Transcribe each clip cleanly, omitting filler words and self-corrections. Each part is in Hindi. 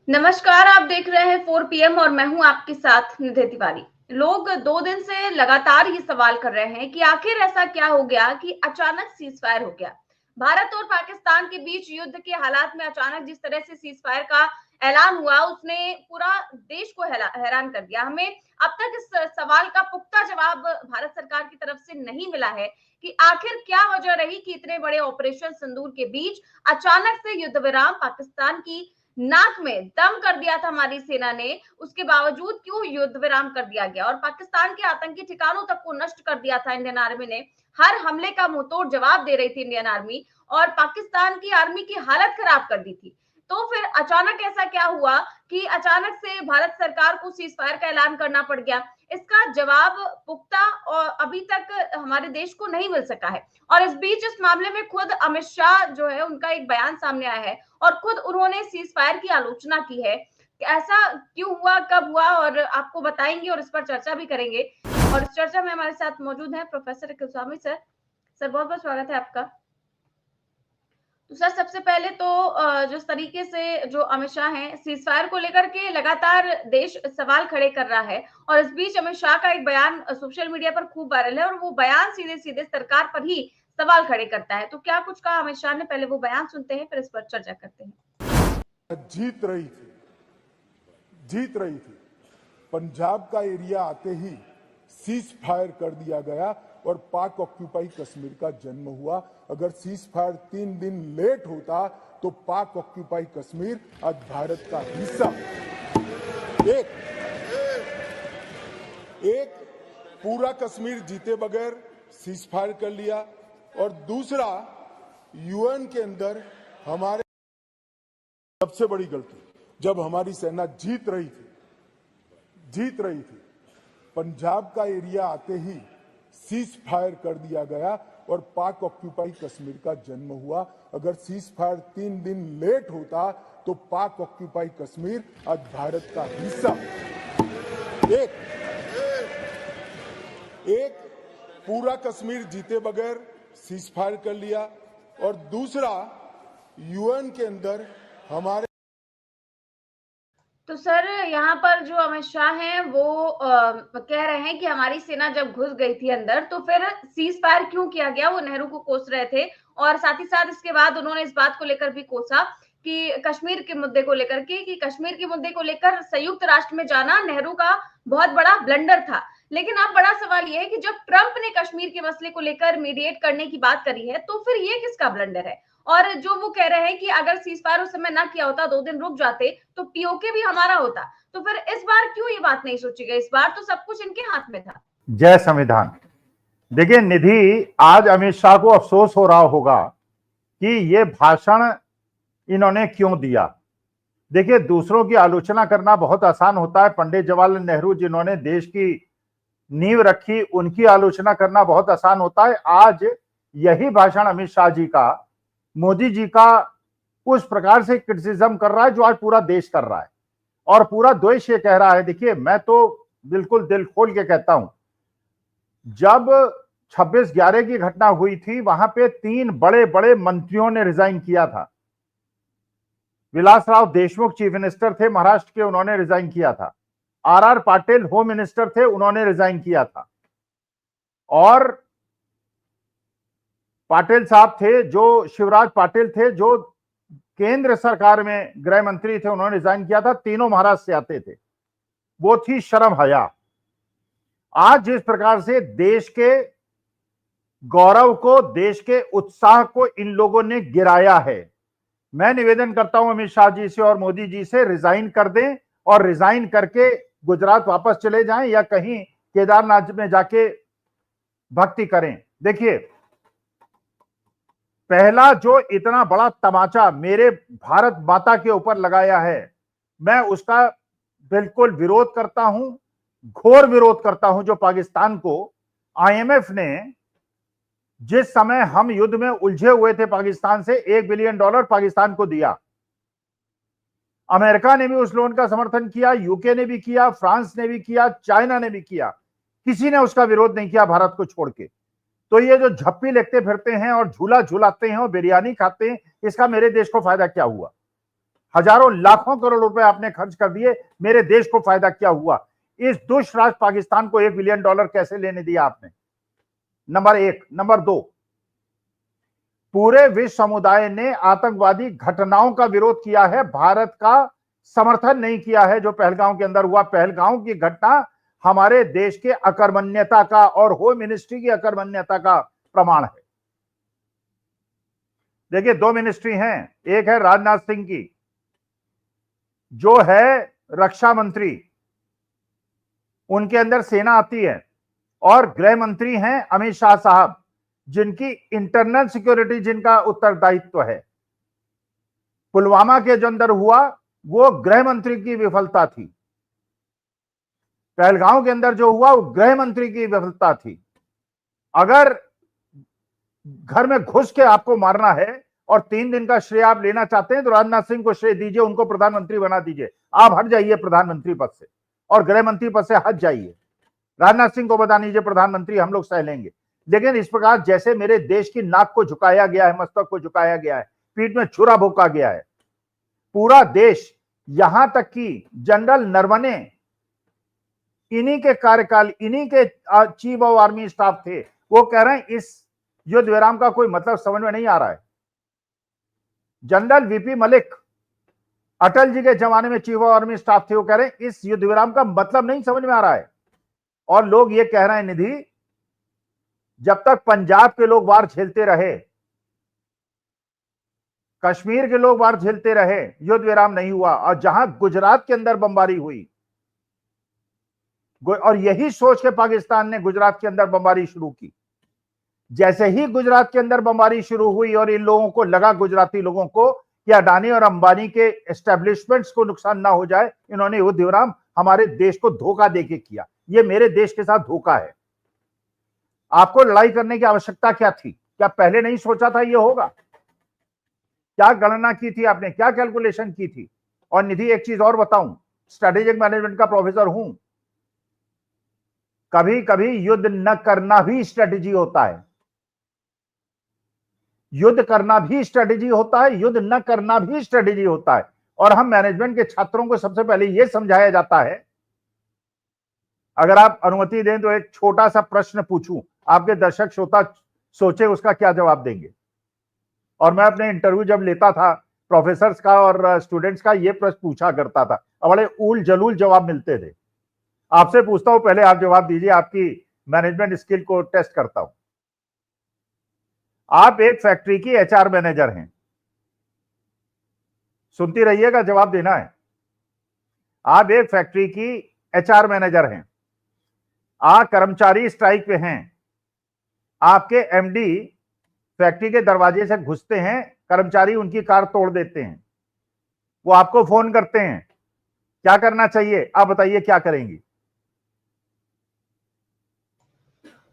नमस्कार, आप देख रहे हैं 4 पीएम और मैं हूं आपके साथ निधि तिवारी। लोग 2 दिन से लगातार ये सवाल कर रहे हैं कि आखिर ऐसा क्या हो गया कि अचानक सीज फायर हो गया। भारत और पाकिस्तान के बीच युद्ध के हालात में अचानक जिस तरह से सीज फायर का ऐलान हुआ, उसने पूरा देश को हैरान कर दिया। हमें अब तक इस सवाल का पुख्ता जवाब भारत सरकार की तरफ से नहीं मिला है कि आखिर क्या वजह रही कि इतने बड़े ऑपरेशन सिंदूर के बीच अचानक से युद्ध विराम पाकिस्तान की नाक में दम कर दिया था हमारी सेना ने, उसके बावजूद क्यों युद्ध विराम कर दिया गया और पाकिस्तान के आतंकी ठिकानों तक को नष्ट कर दिया था इंडियन आर्मी ने। हर हमले का मुंहतोड़ जवाब दे रही थी इंडियन आर्मी और पाकिस्तान की आर्मी की हालत खराब कर दी थी। तो फिर अचानक ऐसा क्या हुआ कि अचानक से भारत सरकार को सीज फायर का ऐलान करना पड़ गया? इसका जवाब पुख्ता और अभी तक हमारे देश को नहीं मिल सका है। और इस बीच इस मामले में खुद अमित शाह जो है, उनका एक बयान सामने आया है और खुद उन्होंने सीज फायर की आलोचना की है। ऐसा क्यों हुआ, कब हुआ, और आपको बताएंगे और इस पर चर्चा भी करेंगे। और इस चर्चा में हमारे साथ मौजूद हैं प्रोफेसर गोस्वामी सर। सर, बहुत बहुत स्वागत है आपका। तो सर, सबसे पहले तो जिस तरीके से जो अमित शाह हैं, सीज फायर को लेकर के लगातार देश सवाल खड़े कर रहा है और इस बीच अमित शाह का एक बयान सोशल मीडिया पर खूब वायरल है और वो बयान सीधे सीधे सरकार पर ही सवाल खड़े करता है। तो क्या कुछ कहा अमित शाह ने, पहले वो बयान सुनते हैं फिर इस पर चर्चा करते हैं। जीत रही थी, जीत रही थी। पंजाब का एरिया आते ही सीज फायर कर दिया गया और पाक ऑक्यूपाई कश्मीर का जन्म हुआ। अगर सीज फायर 3 दिन लेट होता तो पाक ऑक्यूपाई कश्मीर आज भारत का हिस्सा। एक एक पूरा कश्मीर जीते बगैर सीज फायर कर लिया और दूसरा यूएन के अंदर हमारे सबसे बड़ी गलती, जब हमारी सेना जीत रही थी, पंजाब का एरिया आते ही सीज फायर कर दिया गया और पाक ऑक्यूपाई कश्मीर का जन्म हुआ। अगर सीज फायर 3 दिन लेट होता तो पाक ऑक्यूपाई कश्मीर आज भारत का हिस्सा। एक पूरा कश्मीर जीते बगैर सीज फायर कर लिया और दूसरा यूएन के अंदर हमारे। तो सर, यहाँ पर जो अमित शाह हैं वो कह रहे हैं कि हमारी सेना जब घुस गई थी अंदर तो फिर सीज फायर क्यों किया गया, वो नेहरू को कोस रहे थे। और साथ ही साथ इसके बाद उन्होंने इस बात को लेकर भी कोसा कि कश्मीर के मुद्दे को लेकर के, कि कश्मीर के मुद्दे को लेकर संयुक्त राष्ट्र में जाना नेहरू का बहुत बड़ा ब्लंडर था। लेकिन अब बड़ा सवाल यह है कि जब ट्रंप ने कश्मीर के मसले को लेकर मीडिएट करने की बात करी है तो फिर ये किसका ब्लंडर है? और जो वो कह रहे हैं कि अगर सीज फायर उस समय ना किया होता, 2 दिन रुक जाते, तो पीओके भी हमारा होता। तो फिर इस बार क्यों ये बात नहीं सोची गई? इस बार तो सब कुछ इनके हाथ में था। जय संविधान। देखिए निधि, आज अमित शाह को अफसोस हो रहा होगा कि ये भाषण इन्होंने क्यों दिया। देखिए, दूसरों की आलोचना करना बहुत आसान होता है। पंडित जवाहरलाल नेहरू जिन्होंने देश की नींव रखी, उनकी आलोचना करना बहुत आसान होता है। आज यही भाषण अमित शाह जी का मोदी जी का उस प्रकार से क्रिटिसिज्म कर रहा है जो आज पूरा देश कर रहा है और पूरा देश ये कह रहा है। देखिए, मैं तो बिल्कुल दिल खोल के कहता हूं, जब 26/11 की घटना हुई थी वहां पे 3 बड़े बड़े मंत्रियों ने रिजाइन किया था। विलासराव देशमुख चीफ मिनिस्टर थे महाराष्ट्र के, उन्होंने रिजाइन किया था। आर पाटिल होम मिनिस्टर थे, उन्होंने रिजाइन किया था। और पाटिल साहब थे, जो शिवराज पाटिल थे, जो केंद्र सरकार में गृह मंत्री थे, उन्होंने रिजाइन किया था। तीनों महाराष्ट्र से आते थे। वो थी शर्म हया। आज जिस प्रकार से देश के गौरव को, देश के उत्साह को इन लोगों ने गिराया है, मैं निवेदन करता हूं अमित शाह जी से और मोदी जी से, रिजाइन कर दें और रिजाइन करके गुजरात वापस चले जाएं या कहीं केदारनाथ में जाके भक्ति करें। देखिए, पहला जो इतना बड़ा तमाचा मेरे भारत माता के ऊपर लगाया है, मैं उसका बिल्कुल विरोध करता हूं, घोर विरोध करता हूं। जो पाकिस्तान को आईएमएफ ने, जिस समय हम युद्ध में उलझे हुए थे पाकिस्तान से, $1 बिलियन पाकिस्तान को दिया। अमेरिका ने भी उस लोन का समर्थन किया, यूके ने भी किया, फ्रांस ने भी किया, चाइना ने भी किया। किसी ने उसका विरोध नहीं किया भारत को छोड़ के। तो ये जो झप्पी लेते फिरते हैं और झूला झूलाते हैं और बिरयानी खाते हैं, इसका मेरे देश को फायदा क्या हुआ? हजारों लाखों करोड़ रुपए आपने खर्च कर दिए, मेरे देश को फायदा क्या हुआ? इस दुष्ट राष्ट्र पाकिस्तान को $1 बिलियन कैसे लेने दिया आपने? नंबर एक। नंबर दो, पूरे विश्व समुदाय ने आतंकवादी घटनाओं का विरोध किया है, भारत का समर्थन नहीं किया है। जो पहलगांव के अंदर हुआ, पहलगांव की घटना हमारे देश के अकर्मण्यता का और होम मिनिस्ट्री की अकर्मण्यता का प्रमाण है। देखिए, 2 मिनिस्ट्री हैं, एक है राजनाथ सिंह की, जो है रक्षा मंत्री, उनके अंदर सेना आती है, और गृह मंत्री हैं अमित शाह साहब, जिनकी इंटरनल सिक्योरिटी, जिनका उत्तरदायित्व है। पुलवामा के जो अंदर हुआ वो गृह मंत्री की विफलता थी, पहलगांव के अंदर जो हुआ वो गृह मंत्री की विफलता थी। अगर घर में घुस के आपको मारना है और 3 दिन का श्रेय आप लेना चाहते हैं तो राजनाथ सिंह को श्रेय दीजिए, उनको प्रधानमंत्री बना दीजिए। आप हट जाइए प्रधानमंत्री पद से और गृह मंत्री पद से हट जाइए, राजनाथ सिंह को बता दीजिए प्रधानमंत्री, हम लोग सह लेंगे। लेकिन इस प्रकार जैसे मेरे देश की नाक को झुकाया गया है, मस्तक को झुकाया गया है, पीठ में छुरा भोंका गया है, पूरा देश, यहां तक कि जनरल नरवणे, इन्हीं के कार्यकाल, इन्हीं के चीफ ऑफ आर्मी स्टाफ थे, वो कह रहे हैं इस युद्ध विराम का कोई मतलब समझ में नहीं आ रहा है। जनरल वीपी मलिक, अटल जी के जमाने में चीफ ऑफ आर्मी स्टाफ थे, वो कह रहे हैं इस युद्ध विराम का मतलब नहीं समझ में आ रहा है। और लोग ये कह रहे हैं निधि, जब तक पंजाब के लोग वार झेलते रहे, कश्मीर के लोग वार झेलते रहे, युद्ध विराम नहीं हुआ। और जहां गुजरात के अंदर बमबारी हुई, और यही सोच के पाकिस्तान ने गुजरात के अंदर बमबारी शुरू की। जैसे ही गुजरात के अंदर बमबारी शुरू हुई और इन लोगों को लगा, गुजराती लोगों को, कि अडानी और अंबानी के एस्टेब्लिशमेंट्स को नुकसान ना हो जाए, इन्होंने युद्ध विराम हमारे देश को धोखा देके किया। ये मेरे देश के साथ धोखा है। आपको लड़ाई करने की आवश्यकता क्या थी? क्या पहले नहीं सोचा था ये होगा? क्या गणना की थी आपने? क्या कैलकुलेशन की थी? और निधि, एक चीज और बताऊं, स्ट्रेटेजिक मैनेजमेंट का प्रोफेसर हूं, कभी कभी युद्ध न करना भी स्ट्रेटेजी होता है। युद्ध करना भी स्ट्रेटेजी होता है, युद्ध न करना भी स्ट्रेटेजी होता है। और हम मैनेजमेंट के छात्रों को सबसे पहले यह समझाया जाता है। अगर आप अनुमति दें तो एक छोटा सा प्रश्न पूछूं, आपके दर्शक श्रोता सोचे उसका क्या जवाब देंगे। और मैं अपने इंटरव्यू जब लेता था प्रोफेसर्स का और स्टूडेंट्स का, यह प्रश्न पूछा करता था और बड़े ऊल जलूल जवाब मिलते थे। आपसे पूछता हूं, पहले आप जवाब दीजिए, आपकी मैनेजमेंट स्किल को टेस्ट करता हूं। आप एक फैक्ट्री की एचआर मैनेजर हैं, सुनती रहिएगा, जवाब देना है। आप एक फैक्ट्री की एचआर मैनेजर हैं, आप कर्मचारी स्ट्राइक पे हैं, आपके एमडी फैक्ट्री के दरवाजे से घुसते हैं, कर्मचारी उनकी कार तोड़ देते हैं, वो आपको फोन करते हैं, क्या करना चाहिए? आप बताइए क्या करेंगी?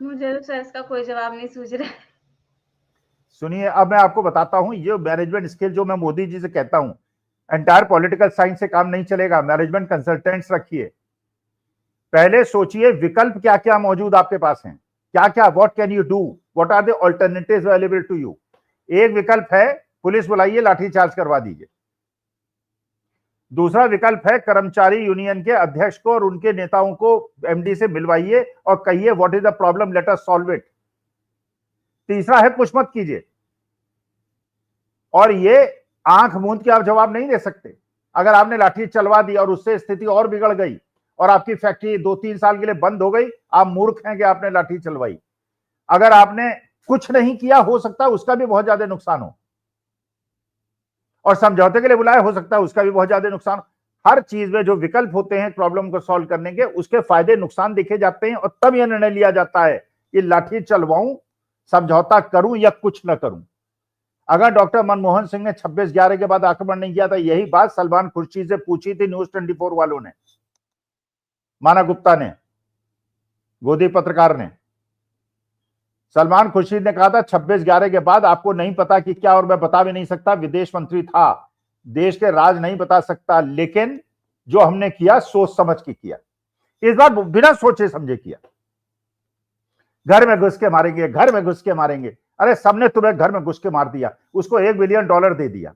मुझे तो सर इसका कोई जवाब नहीं सूझ रहा है। सुनिए, अब मैं आपको बताता हूं, ये मैनेजमेंट स्किल जो मैं मोदी जी से कहता हूं, एंटायर पॉलिटिकल साइंस से काम नहीं चलेगा, मैनेजमेंट कंसल्टेंट्स रखिए। पहले सोचिए विकल्प क्या क्या मौजूद आपके पास हैं, क्या क्या, what can you do, what are the alternatives available to you. एक विकल्प है पुलिस बुलाइए, लाठीचार्ज करवा दीजिए। दूसरा विकल्प है कर्मचारी यूनियन के अध्यक्ष को और उनके नेताओं को एमडी से मिलवाइए और कहिए what is the problem, let us solve it. तीसरा है कुछ मत कीजिए। और ये आंख मूंद के आप जवाब नहीं दे सकते। अगर आपने लाठी चलवा दी और उससे स्थिति और बिगड़ गई और आपकी फैक्ट्री 2-3 साल के लिए बंद हो गई, आप मूर्ख हैं कि आपने लाठी चलवाई। अगर आपने कुछ नहीं किया, हो सकता है उसका भी बहुत ज्यादा नुकसान हो, और समझौते के लिए बुलाया, हो सकता है उसका भी बहुत ज्यादा नुकसान हो। हर चीज में जो विकल्प होते हैं प्रॉब्लम को सॉल्व करने के, उसके फायदे नुकसान देखे जाते हैं और तब यह निर्णय लिया जाता है कि लाठी चलवाऊं, समझौता करूं या कुछ न करूं। अगर डॉक्टर मनमोहन सिंह ने 26/11 के बाद आक्रमण नहीं किया था, यही बात सलमान खुर्शीद से पूछी थी न्यूज 24 वालों ने, माना गुप्ता ने, गोदी पत्रकार ने। सलमान खुर्शीद ने कहा था 26/11 के बाद आपको नहीं पता कि क्या, और मैं बता भी नहीं सकता, विदेश मंत्री था, देश के राज नहीं बता सकता, लेकिन जो हमने किया सोच समझ के किया। इस बार बिना सोचे समझे किया। घर में घुस के मारेंगे, घर में घुस के मारेंगे। अरे सबने तुम्हें घर में घुस के मार दिया, उसको $1 बिलियन दे दिया।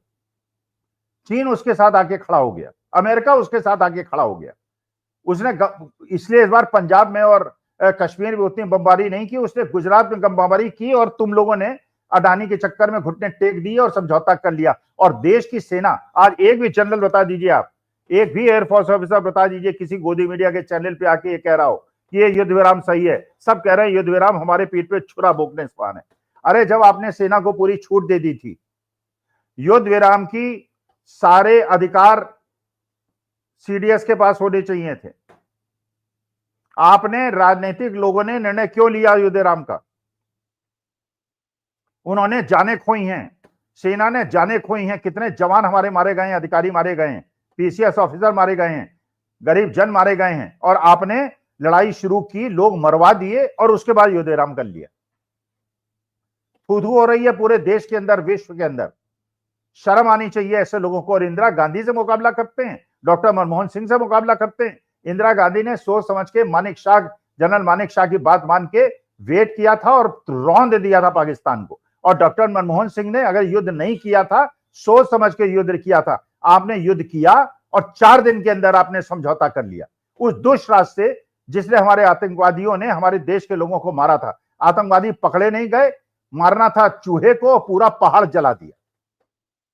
चीन उसके साथ आके खड़ा हो गया, अमेरिका उसके साथ आके खड़ा हो गया। उसने इसलिए इस बार पंजाब में और कश्मीर में उतनी बमबारी नहीं की, उसने गुजरात में बमबारी की और तुम लोगों ने अडानी के चक्कर में घुटने टेक दिए और समझौता कर लिया। और देश की सेना, आज एक भी जनरल बता दीजिए आप, एक भी एयरफोर्स ऑफिसर बता दीजिए किसी गोदी मीडिया के चैनल पे आके ये कह रहा हो कि ये युद्ध विराम सही है। सब कह रहे हैं युद्ध विराम हमारे पीठ पे छुरा भोंकने समान है। अरे जब आपने सेना को पूरी छूट दे दी थी, युद्ध विराम की सारे अधिकार सीडीएस के पास होने चाहिए थे, आपने राजनीतिक लोगों ने निर्णय क्यों लिया युद्ध विराम का? उन्होंने जाने खोई हैं, सेना ने जाने खोई हैं, कितने जवान हमारे मारे गए हैं, अधिकारी मारे गए हैं, पीसीएस ऑफिसर मारे गए हैं, गरीब जन मारे गए हैं, और आपने लड़ाई शुरू की, लोग मरवा दिए और उसके बाद युद्ध विराम कर लिया। थू-थू हो रही है पूरे देश के अंदर, विश्व के अंदर। शर्म आनी चाहिए ऐसे लोगों को। और इंदिरा गांधी से मुकाबला करते हैं, डॉक्टर मनमोहन सिंह से मुकाबला करते हैं। इंदिरा गांधी ने सोच समझ के मानिक शाह, जनरल मानिक शाह की बात मान के वेट किया था और रौंद दिया था पाकिस्तान को। और डॉक्टर मनमोहन सिंह ने अगर युद्ध नहीं किया था, सोच समझ के युद्ध किया था। आपने युद्ध किया और 4 दिन के अंदर आपने समझौता कर लिया उस दुष्ट रास्ते से जिसने हमारे आतंकवादियों ने हमारे देश के लोगों को मारा था। आतंकवादी पकड़े नहीं गए, मारना था चूहे को, पूरा पहाड़ जला दिया।